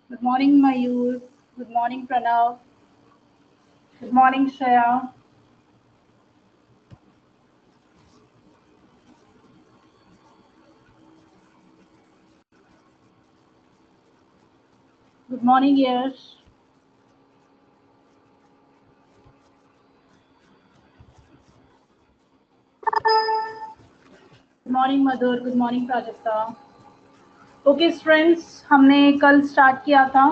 Good morning, Mayur. Good morning, Pranav. Good morning, Shreya. Good morning, Yash. Good morning, Madhur. Good morning, Prajakta. Okay, friends, हमने कल start किया था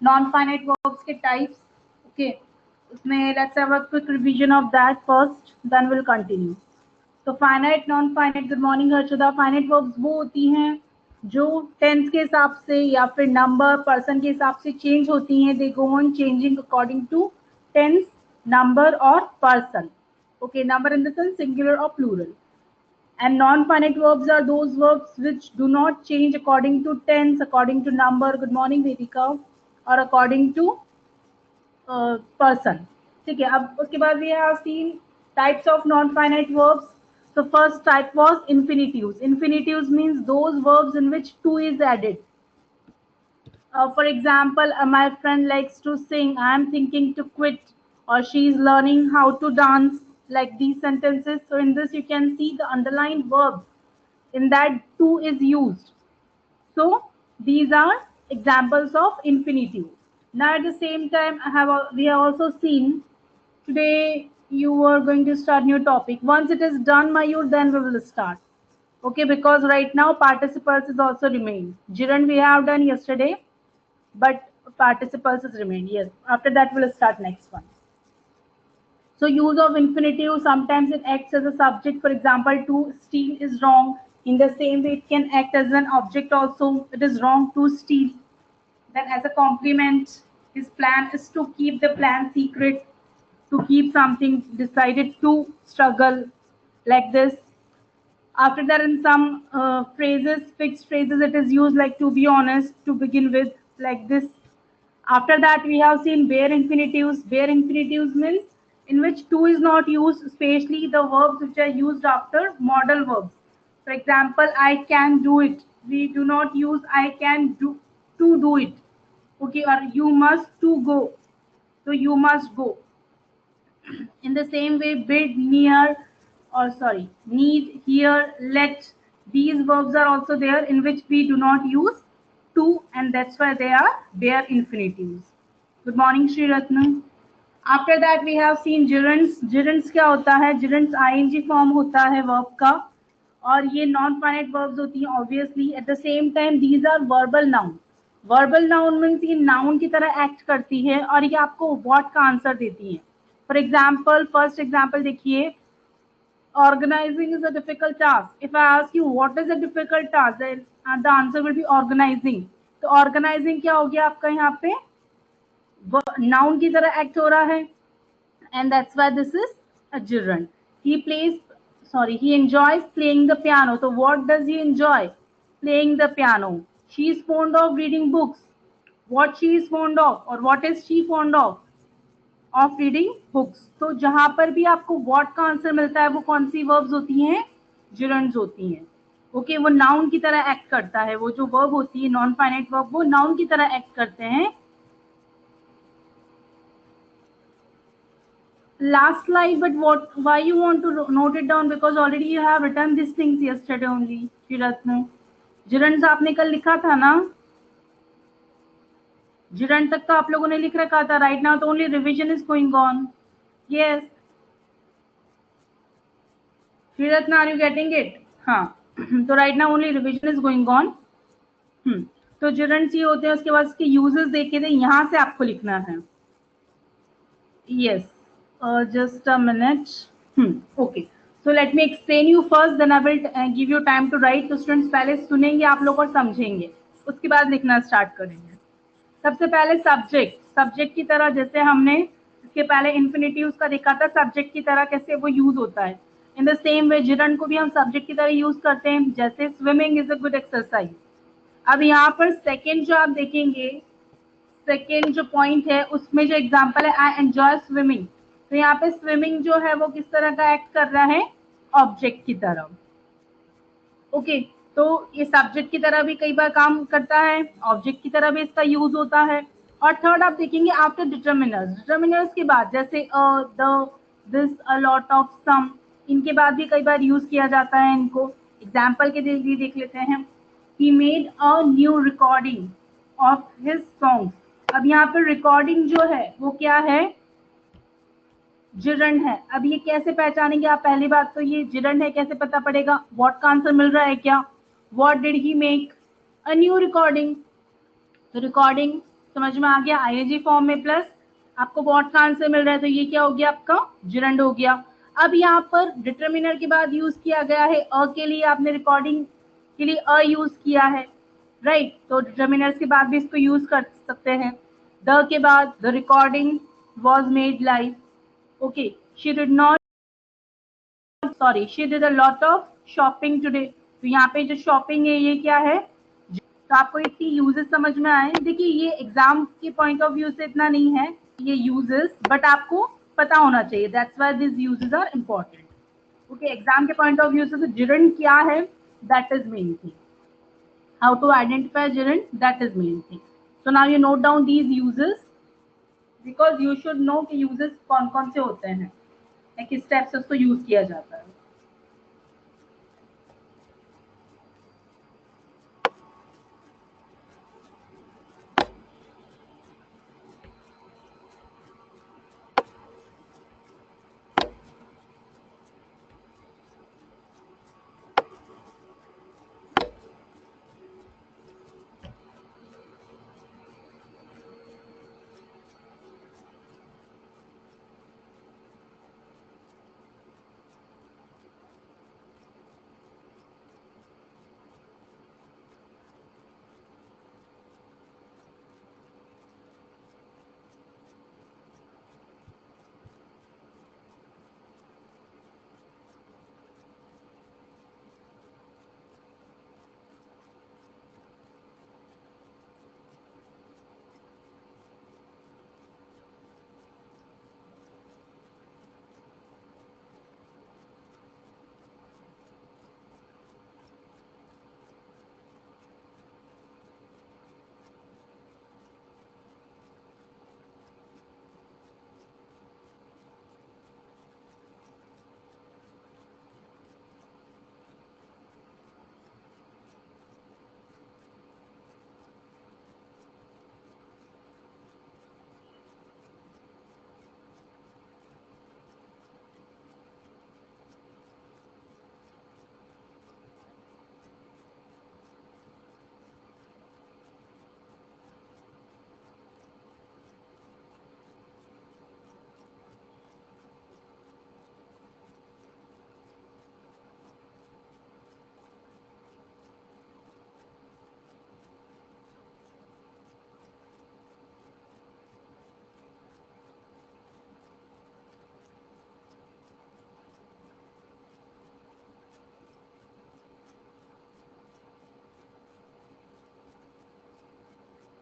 non finite verbs के types. Okay, उसमें let's have a quick revision of that first, then will continue. तो finite, non finite. Good morning Harshada. Finite verbs वो होती हैं जो टेंस के हिसाब से या फिर नंबर पर्सन के हिसाब से चेंज होती हैं. They go on changing according to tense, number और person. Okay, number in the sense singular or plural. And non-finite verbs are those verbs which do not change according to tense, according to number. Good morning, Vedika. Or according to person. ठीक है. अब उसके बाद we have seen types of non-finite verbs. So first type was infinitives. Infinitives means those verbs in which to is added. For example, my friend likes to sing. I am thinking to quit, or she is learning how to dance. Like these sentences. So in this, you can see the underlined verb in that to is used. So these are examples of infinitive. Now at the same time, we have also seen today you are going to start new topic. Once it is done, Mayur, then we will start. Okay, because right now participles is also remain. Jiran we have done yesterday, but participles is remain. Yes, after that we'll start next one. So use of infinitive, sometimes it acts as a subject. For example, to steal is wrong. In the same way, it can act as an object also. It is wrong to steal. Then as a complement, his plan is to keep the plan secret, to keep something decided to struggle like this. After that, in some phrases, fixed phrases, it is used like to be honest, to begin with, like this. After that, we have seen bare infinitives. Bare infinitives means in which to is not used, especially the verbs which are used after modal verbs. For example, I can do it. We do not use I can do to do it. Okay, or you must to go. So you must go. In the same way, bid, near, or sorry, need, here, let. These verbs are also there in which we do not use to, and that's why they are bare infinitives. Good morning, Sri Ratnam. After that, we have seen gerunds. Gerunds क्या होता है? Gerunds ing form होता है verb का, और ये non finite verbs होती हैं obviously. At the same time these are verbal noun. Verbal noun means ये नाउन की तरह एक्ट करती है और ये आपको व्हाट का आंसर देती है. फॉर एग्जाम्पल, फर्स्ट एग्जाम्पल देखिए. Organizing is a difficult task. If I ask you what is a difficult task, then the answer will be organizing. तो organizing क्या हो गया आपका यहाँ पे? नाउन की तरह एक्ट हो रहा है, and that's why this is a gerund. He enjoys playing the piano. So what does he enjoy? Playing the piano. She is fond of reading books. What she is fond of, or what is she fond of reading books. तो जहां पर भी आपको what का answer मिलता है वो कौन सी वर्ब्स होती हैं? जिरंड्स होती हैं. ओके, वो नाउन की तरह एक्ट करता है. वो जो वर्ब होती है नॉन फाइनाइट वर्ब, वो नाउन की तरह एक्ट करते हैं. Last slide, but why you want to note it down? Because already you have written these things yesterday only. Shiratna, जिरंड्स आपने कल लिखा था ना? जिरंड तक तो आप लोगों ने लिख रखा था. राइट नाउ तो only revision is going on. Yes, Shiratna, are you getting it? हाँ. तो right now only revision is going on. तो जिरंड्स ये होते हैं. उसके बाद इसके यूजेस देखे थे, यहाँ से आपको लिखना है. Yes, just a minute. Okay. So let me explain you first, then I will give you time to write. तो स्टूडेंट्स पहले सुनेंगे आप लोग और समझेंगे, उसके बाद लिखना स्टार्ट करेंगे. सबसे पहले सब्जेक्ट. सब्जेक्ट की तरह जैसे हमने इसके पहले इन्फिनिटिव्स का देखा था, सब्जेक्ट की तरह कैसे वो यूज होता है. In the same way gerund को भी हम सब्जेक्ट की तरह यूज करते हैं. जैसे swimming is a good exercise. अब यहाँ पर सेकेंड जो आप देखेंगे, सेकेंड जो पॉइंट है उसमें जो एग्जांपल है आई एंजॉय स्विमिंग. तो यहाँ पे स्विमिंग जो है वो किस तरह का एक्ट कर रहा है? ऑब्जेक्ट की तरह. ओके, तो ये सब्जेक्ट की तरह भी कई बार काम करता है, ऑब्जेक्ट की तरह भी इसका यूज होता है। और थर्ड आप देखेंगे आफ्टर डिटर्मिनर्स, डिटर्मिनर्स के बाद जैसे the, this, a, lot of, some, इनके बाद भी कई बार यूज किया जाता है इनको। एग्जाम्पल के लिए देख लेते हैं, he made a new recording of his song. अब यहाँ पर रिकॉर्डिंग जो है वो क्या है, जिरंड है। अब ये कैसे पहचानेंगे आप, पहली बात तो ये जिरंड है कैसे पता पड़ेगा, व्हाट का आंसर मिल रहा है क्या, what did he make a new recording. तो रिकॉर्डिंग समझ में आ गया आईएनजी फॉर्म में, प्लस आपको व्हाट का आंसर मिल रहा है, तो ये क्या हो गया आपका जिरंड हो गया। अब यहाँ पर डिटर्मिनर के बाद यूज किया गया है अ के लिए, आपने रिकॉर्डिंग के लिए अ यूज किया है, राइट। तो डिटर्मिनर्स के बाद भी इसको यूज कर सकते हैं। द के बाद the recording was made live, okay, she did not, sorry, she did a lot of shopping today. तो यहाँ पे जो शॉपिंग है ये क्या है, तो आपको इतनी यूजेस समझ में आए। देखिए ये एग्जाम के पॉइंट ऑफ व्यू से इतना नहीं है ये यूजेस, बट आपको पता होना चाहिए, that's why this uses are important. Okay, exam के पॉइंट ऑफ व्यू से जिरंड क्या है, that is main thing, how to identify gerund, that is main thing. So now you note down these uses, because you should know कि uses कौन कौन से होते हैं, किस स्टेप से उसको यूज किया जाता है।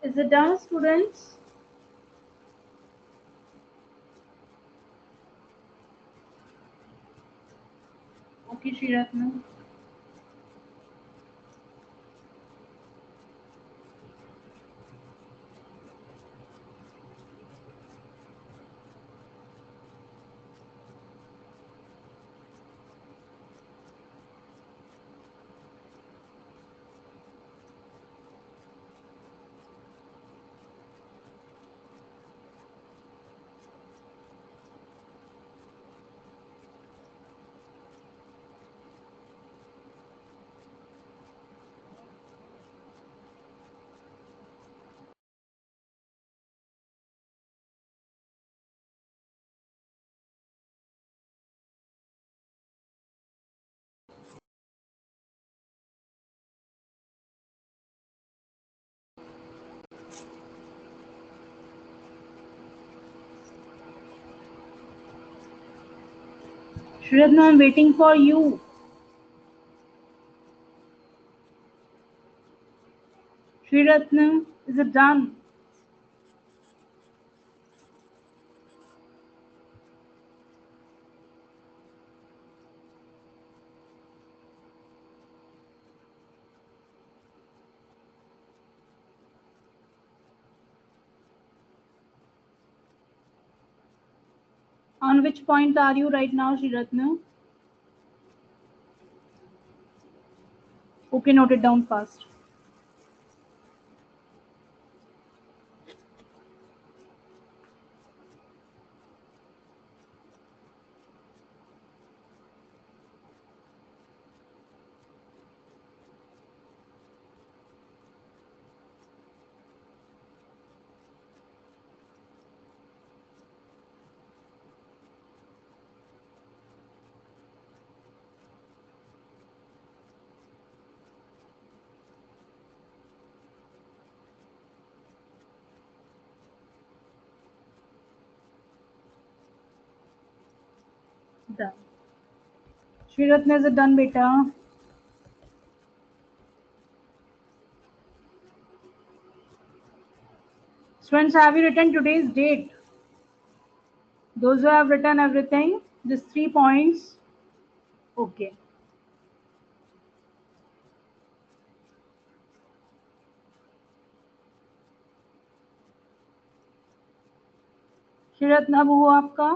Is it done, students? Okay, Shriratna. Shriratna, I'm waiting for you. Shriratna, is it done? On which point are you right now, Shriratna? Okay, note it down fast. Done. Shriratna, is it done, beta? Students, have you written today's date? Those who have written everything, these 3 points. Okay. श्रीरत्न अब हुआ आपका?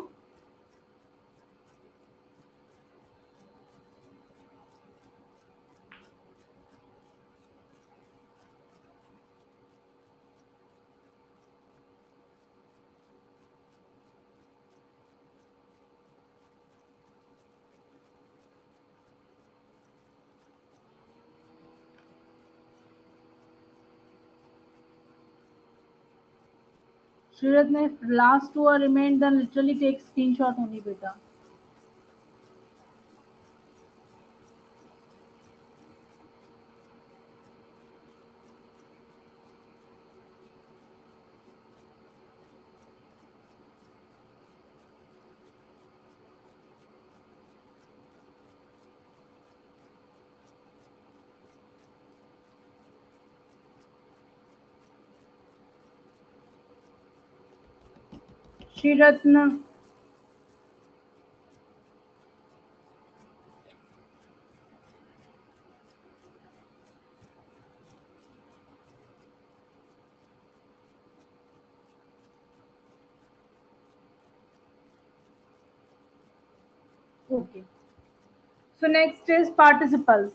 Shriratna, if last 2 are remained, then literally take screenshot only, beta. Shriratna. Okay. So next is participles.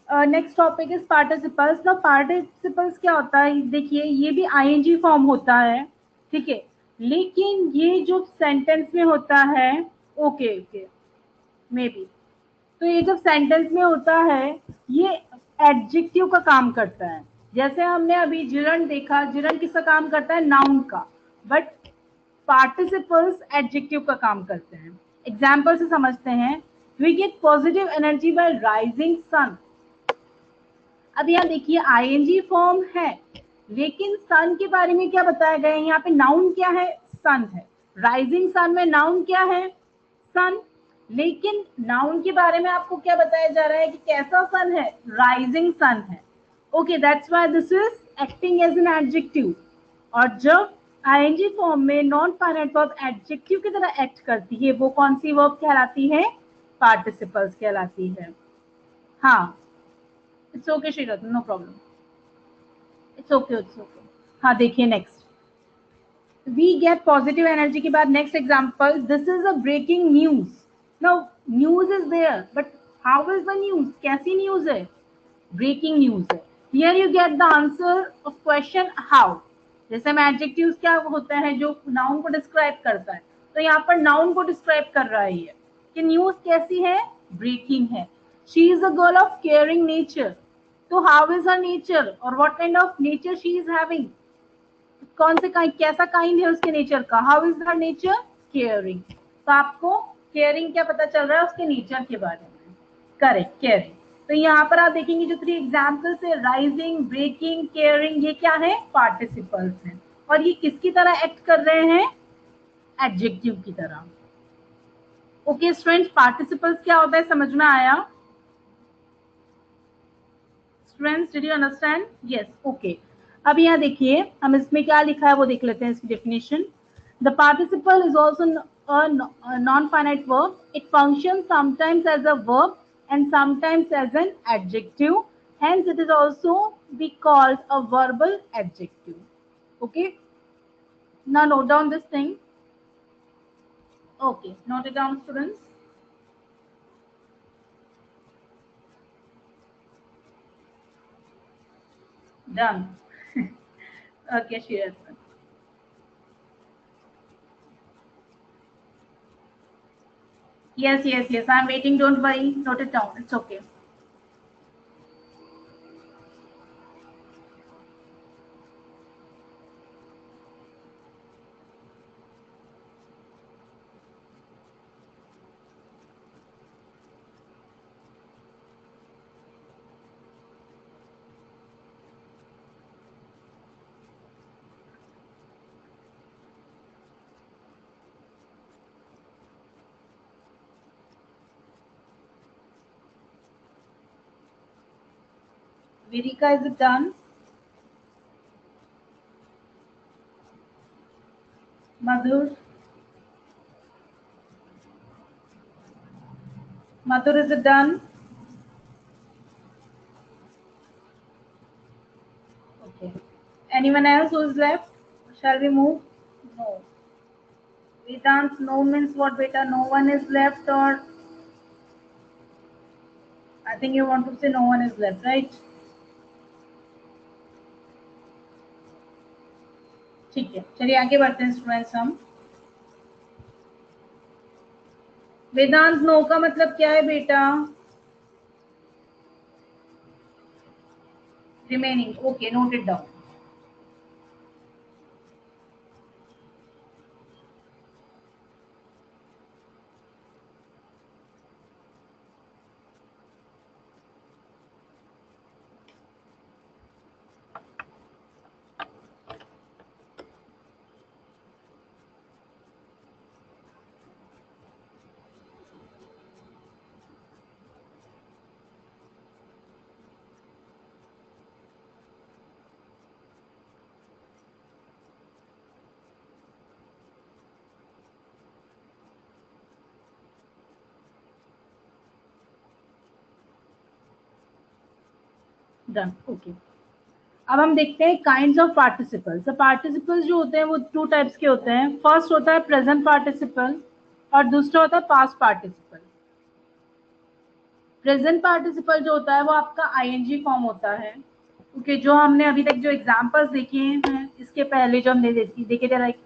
Next topic is participles. Now participles क्या होता है? देखिए ये भी ing form होता है, ठीक है, लेकिन ये जो सेंटेंस में होता है, ओके ओके मे बी, तो ये जब सेंटेंस में होता है ये एडजेक्टिव का काम करता है. जैसे हमने अभी जिरन देखा, जिरन किसका काम करता है? नाउन का. बट पार्टिसिपल्स एडजेक्टिव का काम करते हैं. एग्जाम्पल से समझते हैं. We get positive energy by rising sun. अब यहाँ देखिए आईएनजी फॉर्म है, लेकिन सन के बारे में क्या बताया गया है? यहाँ पे नाउन क्या है? सन है. राइजिंग सन में नाउन क्या है? सन. लेकिन नाउन के बारे में आपको क्या बताया जा रहा है कि कैसा सन है? राइजिंग सन है. Okay, that's why this is acting as an adjective. और जब आईएनजी फॉर्म में नॉन फाइनाइट वर्ब एडजेक्टिव की तरह एक्ट करती है, वो कौन सी वर्ब कहलाती है? पार्टिसिपल्स कहलाती है. हाँ, it's okay Shriratna, no problem, it's okay it's okay. हाँ देखिए next, we get positive energy के बाद next example, this is a breaking news. Now news is there, but how is the news? कैसी न्यूज है? Breaking news है. Here you get the answer of question how. जैसे में adjectives क्या होता है जो नाउन को डिस्क्राइब करता है, तो यहाँ पर नाउन को डिस्क्राइब कर रहा है कि न्यूज कैसी है? ब्रेकिंग है. She is a girl of caring nature. तो हाउ इज हर नेचर और what kind of nature she is having? कौन से कैसा काइंड है उसके नेचर का? How is her nature? Caring. तो आपको केयरिंग क्या पता चल रहा है? उसके नेचर के बारे में. Correct, caring. तो यहाँ पर आप देखेंगे जो 3 एग्जाम्पल्स है, राइजिंग, ब्रेकिंग, केयरिंग, ये क्या है? पार्टिसिपल्स हैं. और ये किसकी तरह एक्ट कर रहे हैं? एडजेक्टिव की तरह. ओके स्टूडेंट्स, पार्टिसिपल्स क्या होता है समझ में आया? Students did you understand? Yes, okay. अब यहाँ देखिए हम इसमें क्या लिखा है वो देख लेते हैं इसकी definition. The participle is also non finite verb. It function sometimes as a verb and sometimes as an adjective. Hence, it is also be called a verbal adjective. Okay. Now note down this thing. Okay, note it down, students. Done. Okay, sure. Yes, yes, yes. I'm waiting. Don't worry. Note it down. It's okay. Virika, is it done? Madhur? Madhur, is it done? Okay. Anyone else who is left? Shall we move? No. Vedant, no means what, beta? No one is left, or I think you want to say no one is left, right? ठीक है, चलिए आगे बढ़ते हैं students हम। वेदांत, no का मतलब क्या है बेटा? Remaining. Okay, note it down. Done. Okay, अब हम देखते हैं काइंड्स ऑफ पार्टिसिपल्स। तो पार्टिसिपल्स जो होते हैं वो टू टाइप्स के होते हैं। फर्स्ट होता है प्रेजेंट पार्टिसिपल और दूसरा होता है पास्ट पार्टिसिपल। प्रेजेंट पार्टिसिपल जो होता है वो आपका आईएनजी फॉर्म होता है। ओके, जो हमने अभी तक जो एग्जांपल्स देखे हैं, इसके पहले जो हमने देखे थे, like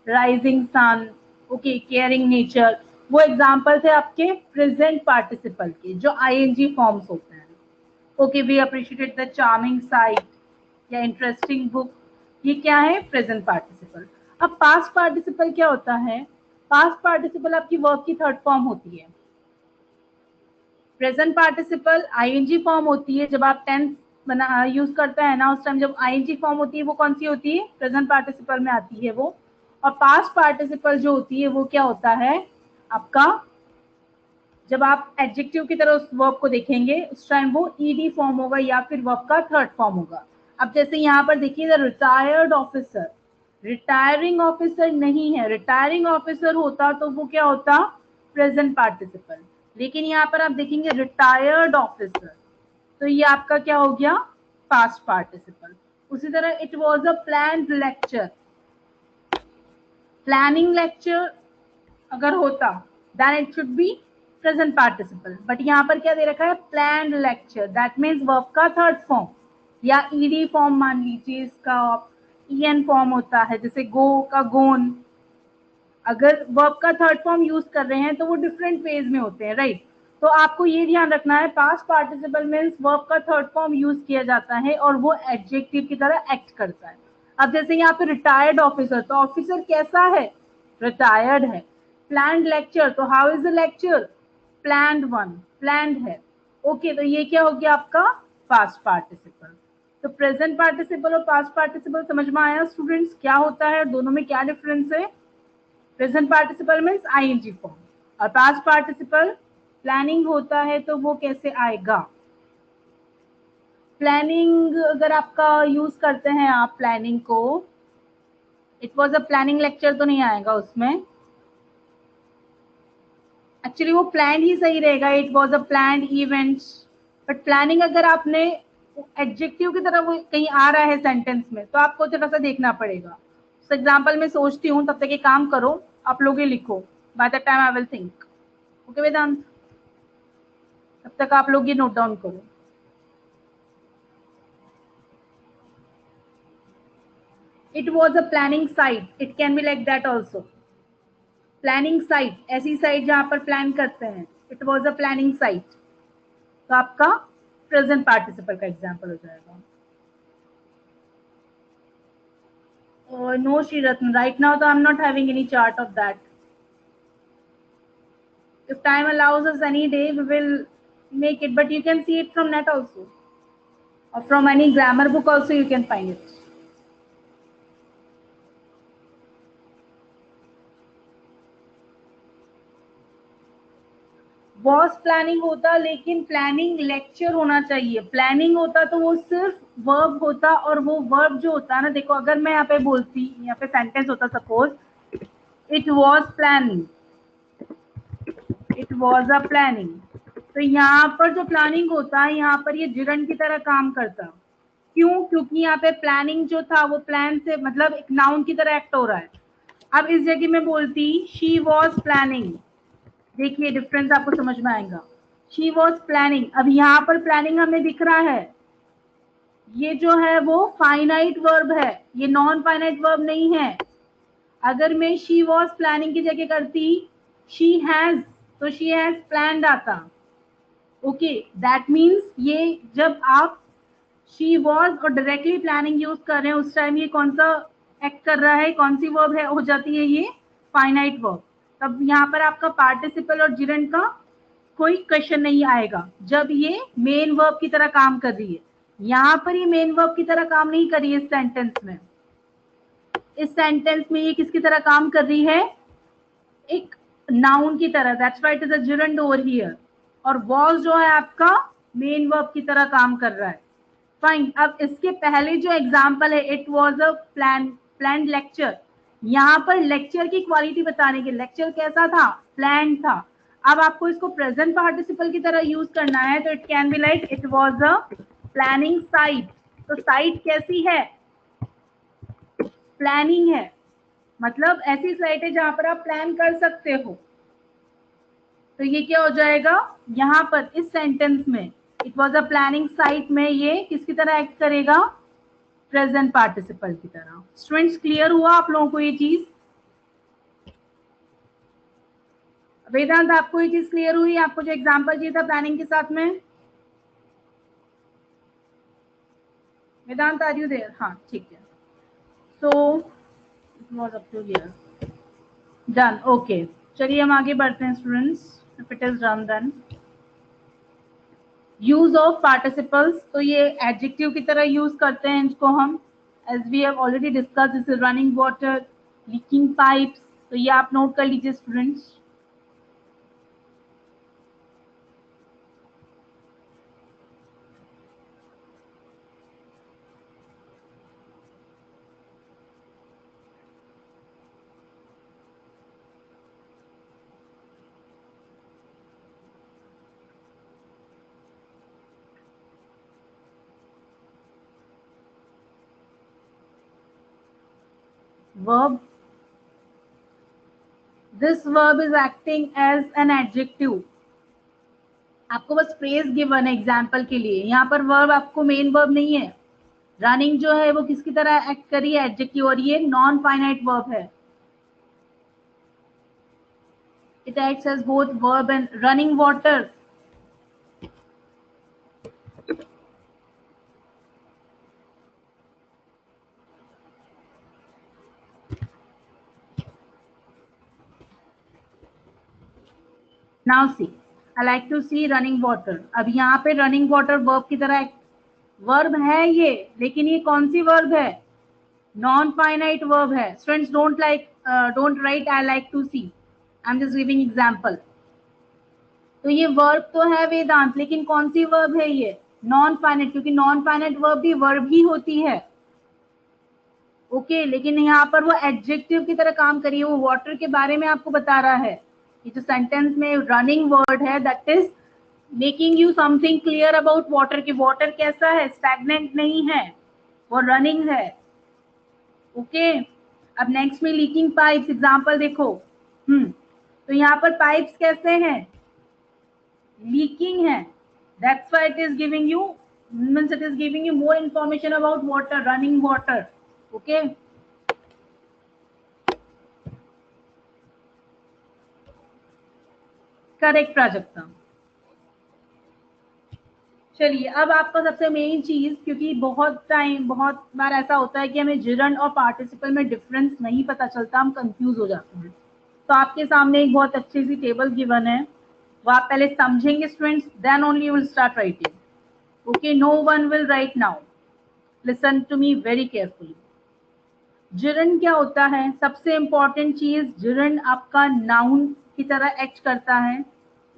rising sun, okay, caring nature, वो एग्जांपल थे आपके प्रेजेंट पार्टिसिपल के जो आईएनजी फॉर्म्स होते हैं। Okay, we appreciated the charming sight या इंटरेस्टिंग बुक, ये क्या है? Present participle. अब पास्ट पार्टिसिपल क्या होता है? पास्ट पार्टिसिपल आपकी वर्ब की थर्ड फॉर्म होती है। प्रेजेंट पार्टिसिपल आईएनजी फॉर्म होती है। जब आप टेंस बना यूज करते हैं ना, उस टाइम जब आईएनजी फॉर्म होती है वो कौन सी होती है? प्रेजेंट पार्टिसिपल में आती है वो। और पास्ट पार्टिसिपल जो होती है वो क्या होता है आपका? जब आप एडजेक्टिव की तरह उस वर्ब को देखेंगे उस टाइम वो ईडी फॉर्म होगा या फिर वर्ब का थर्ड फॉर्म होगा। अब जैसे यहाँ पर देखिए, the retired officer, retiring officer नहीं है। रिटायरिंग ऑफिसर होता तो वो क्या होता? Present participle. लेकिन यहाँ पर आप देखेंगे रिटायर्ड ऑफिसर, तो ये आपका क्या हो गया? Past participle. उसी तरह it was a planned lecture, planning lecture अगर होता then it should be present participle. But यहाँ पर क्या दे रखा है? Planned lecture, that means verb का थर्ड फॉर्म या ईडी फॉर्म मान लीजिए, इसका ईएन फॉर्म होता है, जैसे गो का गोन। अगर वर्ब का थर्ड फॉर्म यूज कर रहे हैं तो वो डिफरेंट वेज में होते हैं, राइट? तो आपको ये ध्यान रखना है, पास्ट पार्टिसिपल मीन्स वर्ब का थर्ड फॉर्म यूज किया जाता है और वो एडजेक्टिव की तरह एक्ट करता है। अब जैसे यहाँ पे रिटायर्ड ऑफिसर, तो ऑफिसर कैसा है? रिटायर्ड है। प्लान्ड लेक्चर, तो how is the lecture? Planned one, planned है। ओके, तो ये क्या हो गया आपका? Past participle. तो प्रेजेंट पार्टिसिपल और पास्ट पार्टिसिपल समझ में आया स्टूडेंट्स क्या होता है, दोनों में क्या डिफरेंस है? Present participle means ING form, और पास्ट पार्टिसिपल प्लानिंग होता है तो वो कैसे आएगा? प्लानिंग अगर आपका यूज करते हैं आप प्लानिंग को, it was a planning lecture तो नहीं आएगा उसमें। एक्चुअली वो प्लान ही सही रहेगा, it was a planned event. But planning अगर आपने एडजेक्टिव की तरह वो कहीं आ रहा है सेंटेंस में, तो आपको थोड़ा सा देखना पड़ेगा। एग्जाम्पल में सोचती हूँ, तब तक ये काम करो, आप लोग ये लिखो। By the time I will think. Okay Vedant, तब तक आप लोग ये नोट डाउन करो। It was a planning site. It can be like that also. Planning site, ऐसी साइट जहां पर प्लान करते हैं. It was a planning site. तो आपका प्रेजेंट पार्टिसिपल का एग्जाम्पल हो जाएगा. No, Shriratna. Right now, though, I'm not having any chart of that. If time allows us any day, we will make it. But you can see it from net also, or from any grammar book also. You can find it. Was planning होता, लेकिन planning lecture होना चाहिए. Planning होता तो वो सिर्फ verb होता, और वो वर्ब जो होता है ना, देखो अगर मैं यहाँ पे बोलती, यहाँ पे सेंटेंस होता suppose it was planning, it was a planning, तो यहाँ पर जो प्लानिंग होता है, यहाँ पर ये जिरंड की तरह काम करता. क्यों? क्योंकि यहाँ पे प्लानिंग जो था वो प्लान से, मतलब एक नाउन की तरह एक्ट हो रहा है. अब इस जगह में बोलती शी वॉज प्लानिंग, देखिए डिफरेंस आपको समझ में आएगा. शी वॉज प्लानिंग, अब यहाँ पर प्लानिंग हमें दिख रहा है, ये जो है वो फाइनाइट वर्ब है, ये नॉन फाइनाइट वर्ब नहीं है. अगर मैं शी वॉज प्लानिंग की जगह करती शी हैज, तो शी हैज प्लान्ड आता. ओके, दैट मीन्स ये जब आप शी वॉज और डायरेक्टली प्लानिंग यूज कर रहे हैं, उस टाइम ये कौन सा एक्ट कर रहा है, कौन सी वर्ब है, हो जाती है ये फाइनाइट वर्ब. तब यहाँ पर आपका पार्टिसिपल और जिरंड का कोई क्वेश्चन नहीं आएगा जब ये मेन वर्ब की तरह काम कर रही है. यहाँ पर ये मेन वर्ब की तरह काम नहीं कर रही है इस सेंटेंस में. इस सेंटेंस में ये किसकी तरह काम कर रही है, एक नाउन की तरह. That's why it is a gerund over here. और वॉज जो है आपका मेन वर्ब की तरह काम कर रहा है. फाइन. अब इसके पहले जो एग्जाम्पल है, it was a plan lecture, यहाँ पर लेक्चर की क्वालिटी बताने के, लेक्चर कैसा था, प्लान था. अब आपको इसको प्रेजेंट पार्टिसिपल की तरह यूज करना है, तो it can be like it was a planning site. तो साइट कैसी है, प्लानिंग है, मतलब ऐसी साइट है जहां पर आप प्लान कर सकते हो. तो ये क्या हो जाएगा, यहाँ पर इस सेंटेंस में it was a planning site में ये किसकी तरह एक्ट करेगा, प्रेजेंट पार्टिसिपल की तरह. स्टूडेंट्स क्लियर हुआ आप लोगों को ये चीज? वेदांत, आपको ये चीज क्लियर हुई? आपको जो एग्जांपल चाहिए था प्लानिंग के साथ में, वेदांत आर यू देयर? हाँ ठीक है. So it was up to here. Done. Okay, चलिए हम आगे बढ़ते हैं students. If it is done then use of participles. तो ये एडजेक्टिव की तरह यूज करते हैं इसको हम, as we have already discuss. This is running water, leaking pipes. तो ये आप नोट कर लीजिए students. Verb, this verb is acting as an adjective. आपको बस फ्रेज गिवन है एग्जाम्पल के लिए. यहाँ पर वर्ब आपको मेन वर्ब नहीं है. रनिंग जो है वो किसकी तरह एक्ट करी है, एडजेक्टिव, और ये नॉन फाइनाइट वर्ब है. It acts as both verb and. Running water, now see, I like to see running water. अब यहाँ पे रनिंग वाटर वर्ब की तरह वर्ब है ये, लेकिन ये कौन सी वर्ब है, नॉन फाइनाइट वर्ब है. Students don't write I like to see, I am just giving example. तो ये वर्ब तो है वेदांत, लेकिन कौन सी वर्ब है ये, नॉन फाइनाइट, क्योंकि नॉन फाइनाइट वर्ब भी वर्ब ही होती है. ओके, लेकिन यहाँ पर वो एडजेक्टिव की तरह काम करिए. वो वाटर के बारे में आपको बता रहा है. ये जो सेंटेंस में रनिंग वर्ड है, that is making you something clear about water, की वाटर कैसा है, स्टैग्नेंट नहीं है, वो रनिंग है. ओके, अब नेक्स्ट में लीकिंग पाइप्स. एग्जांपल देखो. तो यहाँ पर पाइप्स कैसे हैं, लीकिंग है, that's why it is giving you means it is giving you more information about water, running water. Okay, correct Prajakta. चलिए अब आपका सबसे मेन चीज, क्योंकि बहुत बार ऐसा होता है कि हमें जिरंड और पार्टिसिपल में डिफरेंस नहीं पता चलता, हम कंफ्यूज हो जाते हैं. तो आपके सामने एक बहुत अच्छी सी टेबल गिवन है, वो आप पहले समझेंगे students, then only you will start writing. Okay, no one will write now, listen to me very carefully. Gerund क्या होता है, सबसे इंपॉर्टेंट चीज, जिरंड आपका नाउन की तरह एक्ट करता है.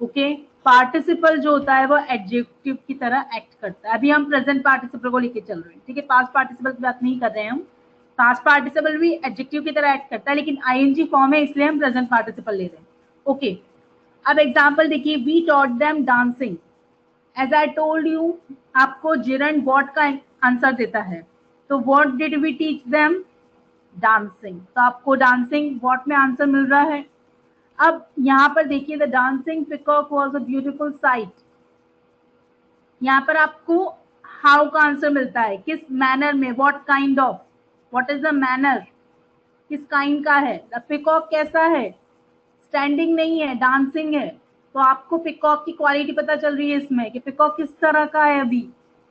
ओके, पार्टिसिपल जो होता है वो एडजेक्टिव की तरह एक्ट करता है. अभी हम प्रेजेंट पार्टिसिपल को लेके चल रहे हैं, ठीक है, पास्ट पार्टिसिपल की बात नहीं कर रहे हैं हम. पास्ट पार्टिसिपल भी एडजेक्टिव की तरह एक्ट करता है, लेकिन आईएनजी फॉर्म है, इसलिए हम प्रेजेंट पार्टिसिपल ले रहे हैं. ओके, अब एग्जाम्पल देखिए, we taught them dancing. As I told you, आपको जिरंड व्हाट का आंसर देता है, तो what did we teach them, dancing. तो आपको डांसिंग व्हाट में आंसर मिल रहा है. अब यहाँ पर देखिए, the dancing peacock was a beautiful sight. यहाँ पर आपको हाउ का आंसर मिलता है, किस मैनर में, what kind of, what is the manner, किस काइंड का है. द पिकॉक कैसा है, स्टैंडिंग नहीं है, डांसिंग है. तो आपको पिकॉक की क्वालिटी पता चल रही है इसमें कि पिकॉक किस तरह का है, अभी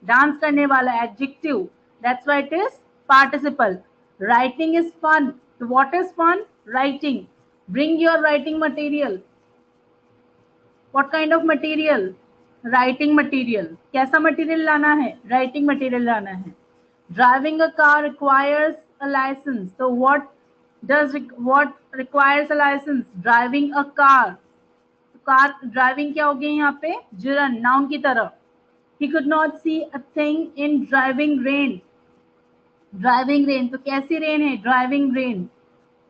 डांस करने वाला, adjective, that's why it is participle. Writing is fun, तो what is fun, writing. Bring your writing material, what kind of material, writing material. कैसा मटेरियल लाना है, राइटिंग मटेरियल लाना है. Driving a car requires a license, तो what requires a license, driving a car. Car driving क्या हो गई यहाँ पे, जिरन नाउन की तरह. he could not see a thing in driving rain, driving rain, तो कैसी रेन है, ड्राइविंग रेन.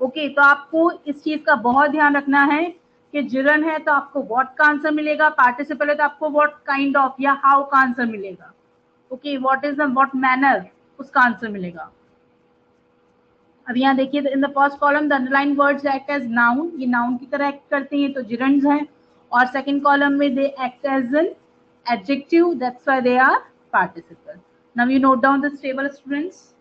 ओके, तो आपको इस चीज का बहुत ध्यान रखना है कि जिरन है तो आपको व्हाट का आंसर मिलेगा, पार्टिसिपल है तो आपको व्हाट काइंड ऑफ या हाउ का आंसर मिलेगा. Okay, what is the what manner, उसका आंसर मिलेगा. अब यहाँ देखिए, in the first column the underline words act as noun, ये नाउन की तरह एक्ट करते हैं तो जिरंड्स हैं. और सेकंड कॉलम में they act as an adjective, that's why they are participle. Now you note down this table students.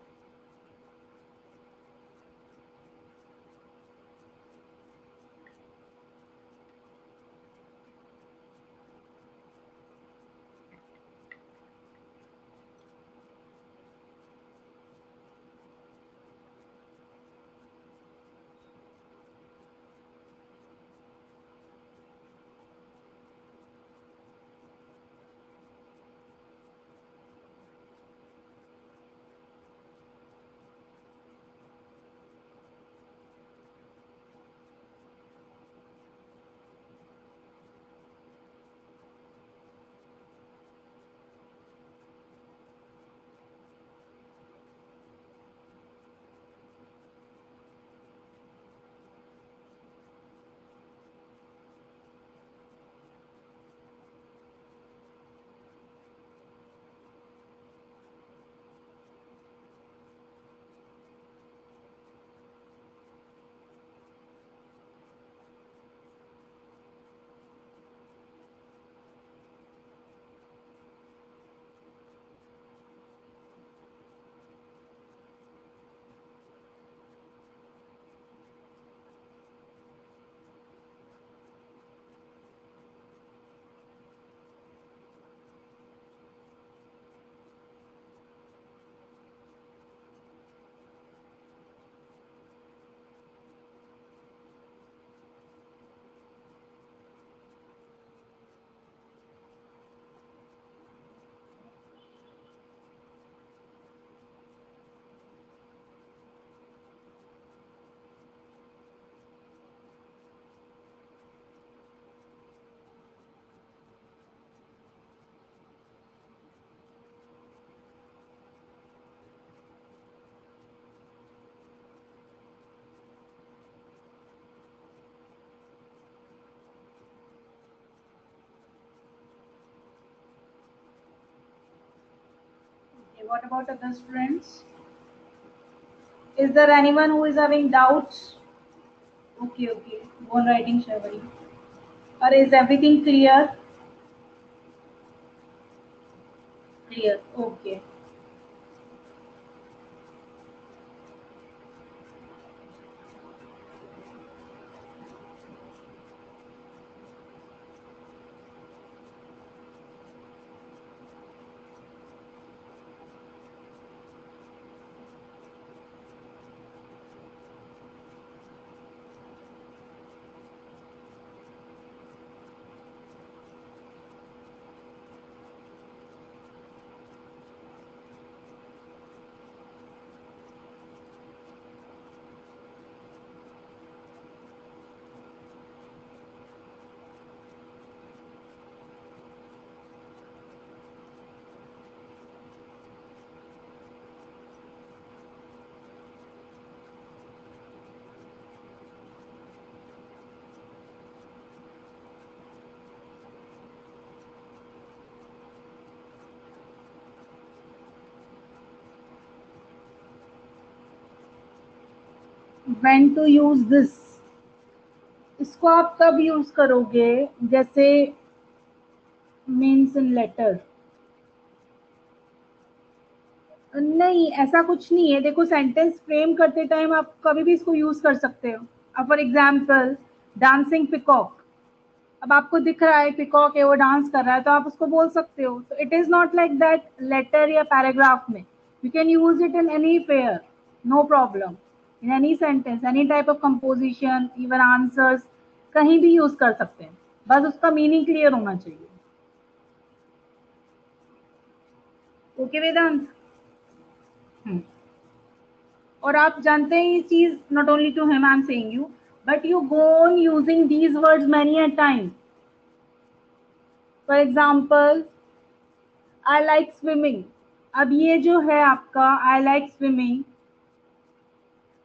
What about other students? Is there anyone who is having doubts? Okay, okay. Bone writing Shravani. Or is everything clear? Clear. Okay. When to use this? इसको आप कब use करोगे? जैसे means in letter. नहीं, ऐसा कुछ नहीं है। देखो, सेंटेंस फ्रेम करते टाइम आप कभी भी इसको यूज कर सकते हो। अब फॉर एग्जाम्पल, डांसिंग पिकॉक। अब आपको दिख रहा है पिकॉक है, वो डांस कर रहा है, तो आप उसको बोल सकते हो। तो it is not like that letter या पैराग्राफ में। You can use it in any pair, no problem, in any sentence, any type of composition, even answers, कहीं भी यूज कर सकते हैं। बस उसका मीनिंग क्लियर होना चाहिए। ओके वेदांत? और आप जानते हैं ये चीज, not only to him I am saying you, but you go on using these words many a time. For example, I like swimming. अब ये जो है आपका आई लाइक स्विमिंग,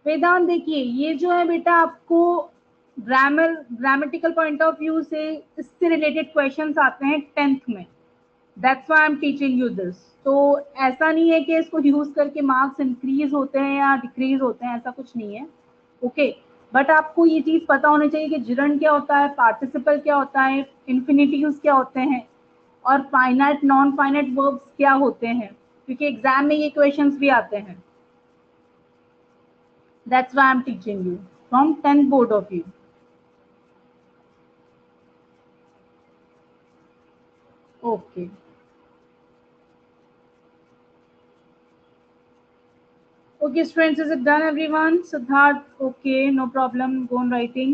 वेदांत देखिए, ये जो है बेटा आपको ग्रामेटिकल पॉइंट ऑफ व्यू से इससे रिलेटेड क्वेश्चंस आते हैं 10th में। That's why I am teaching you this. तो ऐसा नहीं है कि इसको यूज करके मार्क्स इंक्रीज होते हैं या डिक्रीज होते हैं, ऐसा कुछ नहीं है। ओके, बट आपको ये चीज पता होनी चाहिए कि जिरंड क्या होता है, पार्टिसिपल क्या होता है, इन्फिनिटिव्स क्या होते हैं, और फाइनाइट नॉन फाइनाइट वर्ब्स क्या होते हैं, क्योंकि एग्जाम में ये क्वेश्चंस भी आते हैं। That's why I am teaching you from 10th board of view. Okay, okay students, is it done everyone? Siddharth, okay, no problem, go on writing.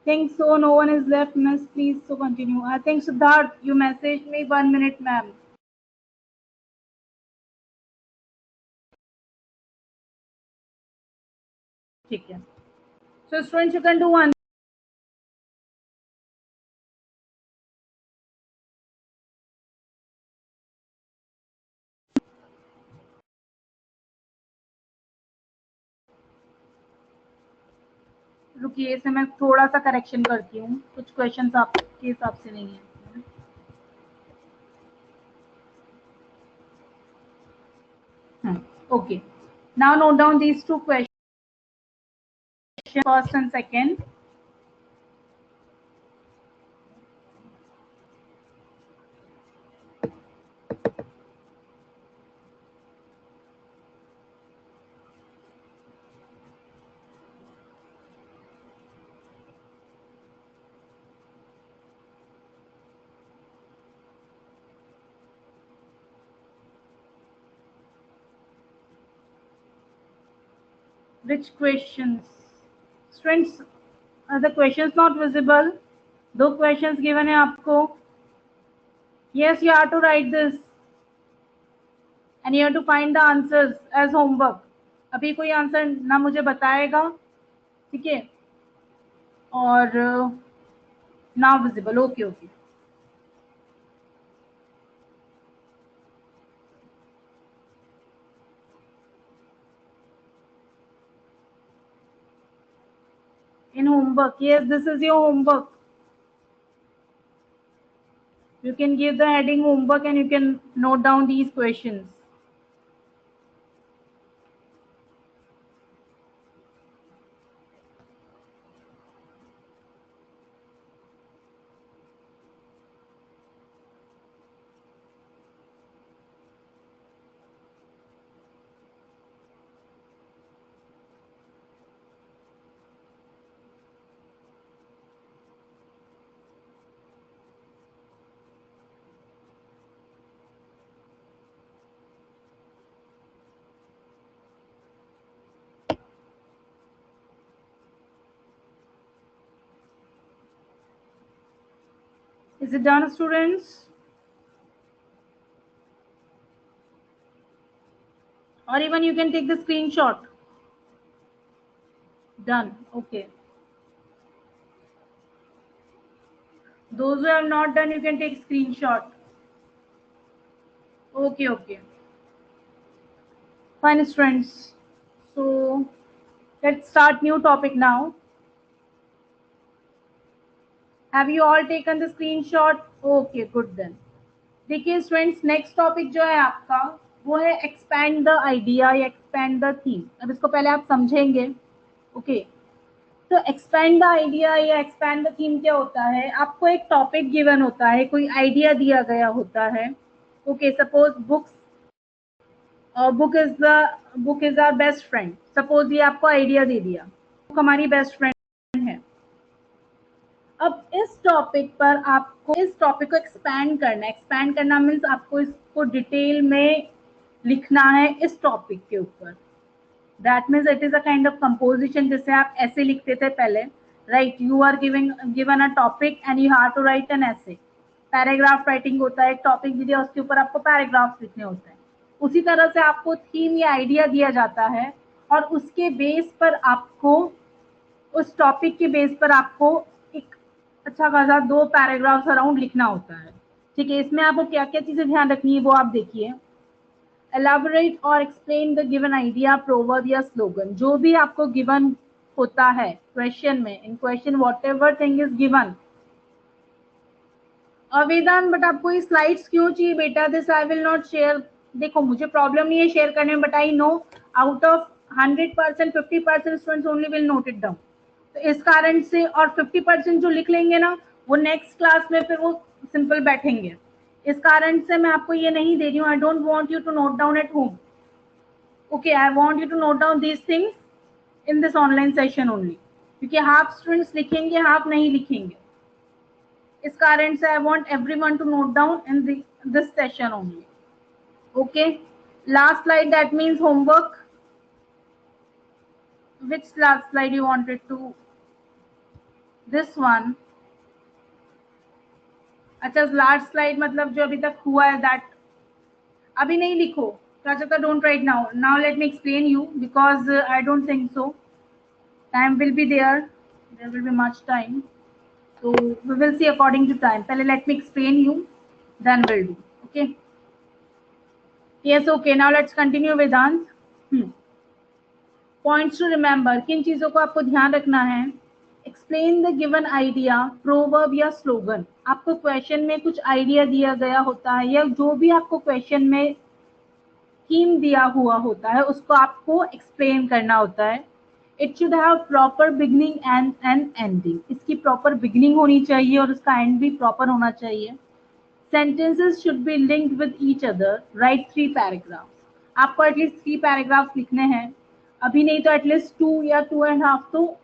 Think so, no one is left, miss, please, so continue. I think Siddharth, you messaged me 1 minute, ma'am. ठीक है, so students you can do one. रुकिए, इसे मैं थोड़ा सा correction करती हूँ, कुछ क्वेश्चंस आपके हिसाब से नहीं है। Okay, now note down these two questions, first and second. Which questions? Students, are the questions not visible? दो questions given है आपको. Yes, you have to write this and you have to find the answers as homework. अभी कोई answer ना मुझे बताएगा, ठीक है, और ना visible. Okay okay, in homework. Yes, this is your homework. You can give the heading homework and you can note down these questions. Is it done, students? Or even you can take the screenshot. Done. Okay. Those who have not done, you can take screenshot. Okay, okay. Fine, friends. So let's start new topic now. Have you all taken the screenshot? Okay, good then. देखिए students, next topic जो है आपका वो है expand the idea या expand the theme. अब इसको पहले आप समझेंगे. ओके, तो एक्सपैंड द आइडिया या एक्सपैंड द थीम क्या होता है? आपको एक टॉपिक गिवन होता है, कोई आइडिया दिया गया होता है. Okay, suppose book is our best friend. Suppose ये आपको आइडिया दे दिया, बुक हमारी बेस्ट फ्रेंड है. अब इस टॉपिक पर आपको इस टॉपिक को एक्सपैंड करना है. एक्सपैंड करना मीन्स आपको इसको डिटेल में लिखना है इस टॉपिक के ऊपर. That means it is a kind of composition. जैसे आप ऐसे लिखते थे पहले, right? You are given a topic and you have to write an essay. Paragraph writing होता है. एक टॉपिक दिया, उसके ऊपर आपको पैराग्राफ लिखने होते हैं. उसी तरह से आपको थीम या आइडिया दिया जाता है और उसके बेस पर आपको, उस टॉपिक के बेस पर आपको एक अच्छा खासा 2 पैराग्राफ्स अराउंड लिखना होता है. ठीक है, इसमें आपको क्या क्या चीजें ध्यान रखनी है वो आप देखिए. एलाबोरेट और explain the given idea, proverb या स्लोगन. जो भी आपको गिवन होता है क्वेश्चन में, in question whatever thing is given. Vedant, but आपको ये स्लाइड्स क्यों चाहिए बेटा? This I will not share. देखो, मुझे प्रॉब्लम नहीं है शेयर करने में, but I know out of 100% 50% students only will note it down. तो इस कारण से, और 50% जो लिख लेंगे ना, वो नेक्स्ट क्लास में फिर वो सिंपल बैठेंगे. इस कारण से मैं आपको ये नहीं दे रही हूँ. I don't want you to note down at home. Okay, I want you to note down these things in this online session only. क्योंकि हाफ स्टूडेंट्स लिखेंगे, हाफ नहीं लिखेंगे. इस कारण से I want everyone to note down in this session only. Okay, last slide, that means homework. which last slide you wanted to? This one. अच्छा, last slide मतलब जो अभी तक हुआ है दैट अभी नहीं लिखो. Prachita, don't write now. Now let me explain you, because I don't think so. Time will be there. There will be much time. So we will see according to time. पहले let me explain you, then we'll do. Okay. Yes, okay. Now let's continue Vedant. Points to remember. किन चीजों को आपको ध्यान रखना है? Explain the given idea, proverb या slogan. आपको क्वेश्चन में कुछ आइडिया दिया गया होता है, या जो भी आपको क्वेश्चन में थीम दिया हुआ होता है उसको आपको एक्सप्लेन करना होता है. It should have proper beginning and an ending. इसकी प्रॉपर बिगिनिंग होनी चाहिए और उसका एंड भी प्रॉपर होना चाहिए. Sentences should be linked with each other. Right 3 paragraphs. आपको एटलीस्ट 3 पैराग्राफ्स लिखने हैं. अभी नहीं तो एटलीस्ट 2 या 2.5 तो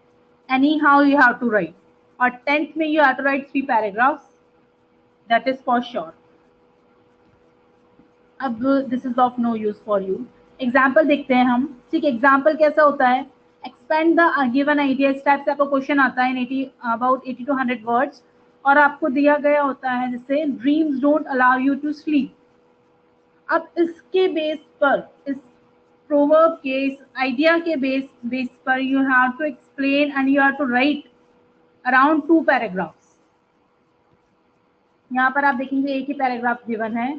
anyhow you have to write. और 10th में you have to write 3 paragraphs. That is for sure. अब this is of no use for you. Example देखते हैं हम. ठीक, एग्जाम्पल कैसा होता है? Expand the given idea. इस टाइप से आपको क्वेश्चन आता है इन about 80 to 100 वर्ड्स, और आपको दिया गया होता है जैसे dreams don't allow you to sleep. अब इसके बेस पर, इस प्रोवर्ब के, इस आइडिया के बेस पर you have to explain and you have to write around 2 paragraphs. यहाँ पर आप देखेंगे एक ही पैराग्राफ गिवन है.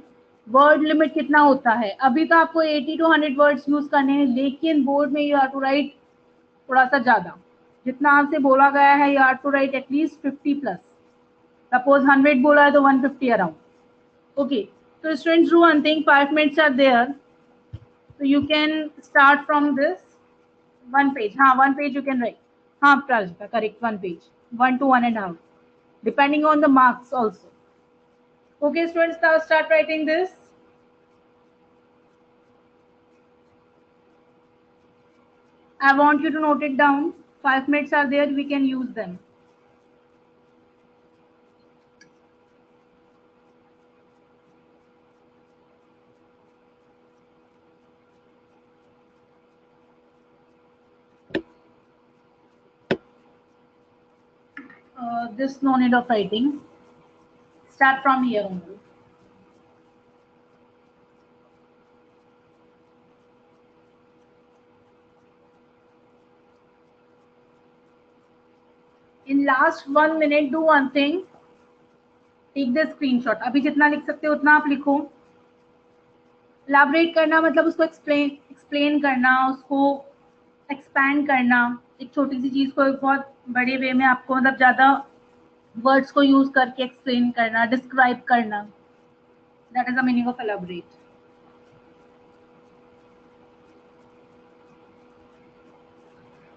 वर्ड लिमिट कितना होता है? अभी तो आपको 80 to 100 वर्ड्स यूज करने हैं, लेकिन बोर्ड में यू हैव टू राइट थोड़ा सा ज्यादा. जितना आपसे बोला गया है you have to write at least 50 plus. Suppose 100 बोला है तो 150 अराउंड. ओके, तो students do one thing. 5 minutes are there, so you can start from this 1 page. हाँ, 1 page you can write. हाँ Prajakta, correct, 1 page, 1 to 1.5 depending on the marks also. Okay students, now start writing this. I want you to note it down. 5 minutes are there, we can use them. This no need of writing. Start from here only. In last 1 minute, do one thing. Take the screenshot. अभी जितना लिख सकते हो उतना आप लिखो. Elaborate करना मतलब उसको explain करना, उसको expand करना. एक छोटी सी चीज को एक बहुत बड़े वे में आपको मतलब ज्यादा वर्ड्स को यूज करके एक्सप्लेन करना, डिस्क्राइब करना. That is the meaning of elaborate.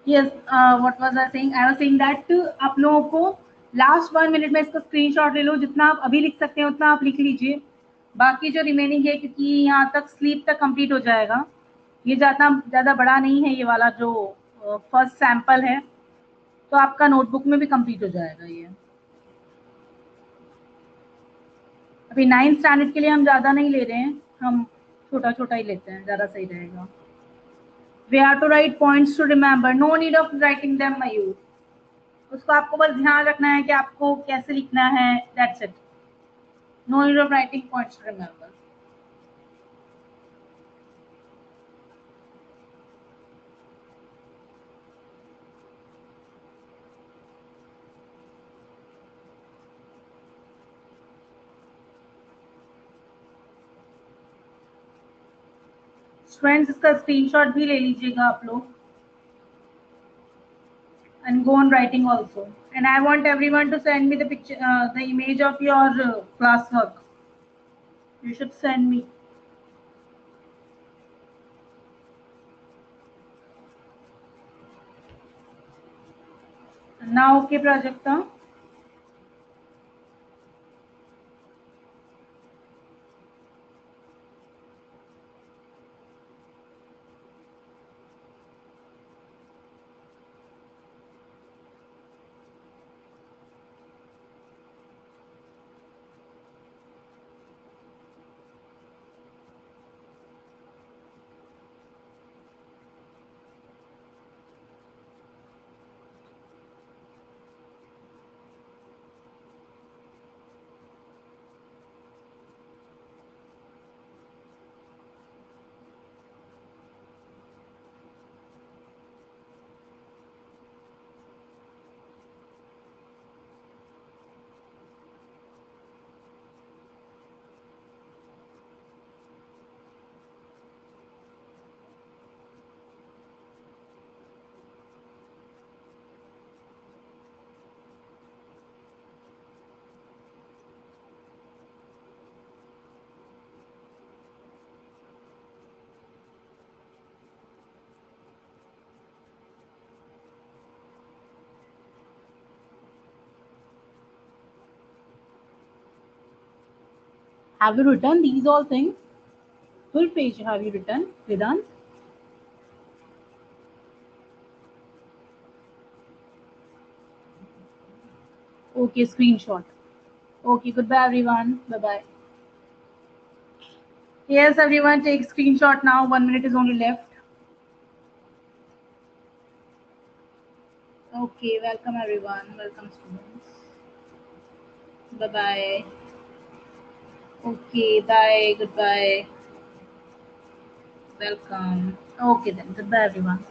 Yes, what was I saying? I was saying that आप लोगों को लास्ट 1 मिनट में इसका स्क्रीनशॉट ले लो. जितना आप अभी लिख सकते हैं उतना आप लिख लीजिए. बाकी जो रिमेनिंग है, क्योंकि यहाँ तक स्लीप तक कंप्लीट हो जाएगा. ये ज़्यादा बड़ा नहीं है ये वाला जो फर्स्ट सैंपल है, तो आपका नोटबुक में भी कंप्लीट हो जाएगा ये. अभी 9th स्टैंडर्ड के लिए हम ज़्यादा नहीं ले रहे हैं, हम छोटा छोटा ही लेते हैं, ज़्यादा सही रहेगा. We have to write points to remember. No need of writing them, Mayur. उसको आपको बस ध्यान रखना है कि आपको कैसे लिखना है. That's it. No need of writing points to remember. Friends, इसका स्क्रीनशॉट भी ले लीजिएगा आप लोग. And go on writing also. And I want everyone to send me the picture, the image of your classwork. You should send me. Now, okay, Prajakta. Have you written these all things? Full page have you written, Vedant? Okay, screenshot. Okay, goodbye everyone. Bye-bye. Yes, everyone, take screenshot now. 1 minute is only left. Okay, welcome everyone. Welcome students. Bye-bye. Okay, bye. Goodbye. Welcome. Okay then. Goodbye everyone.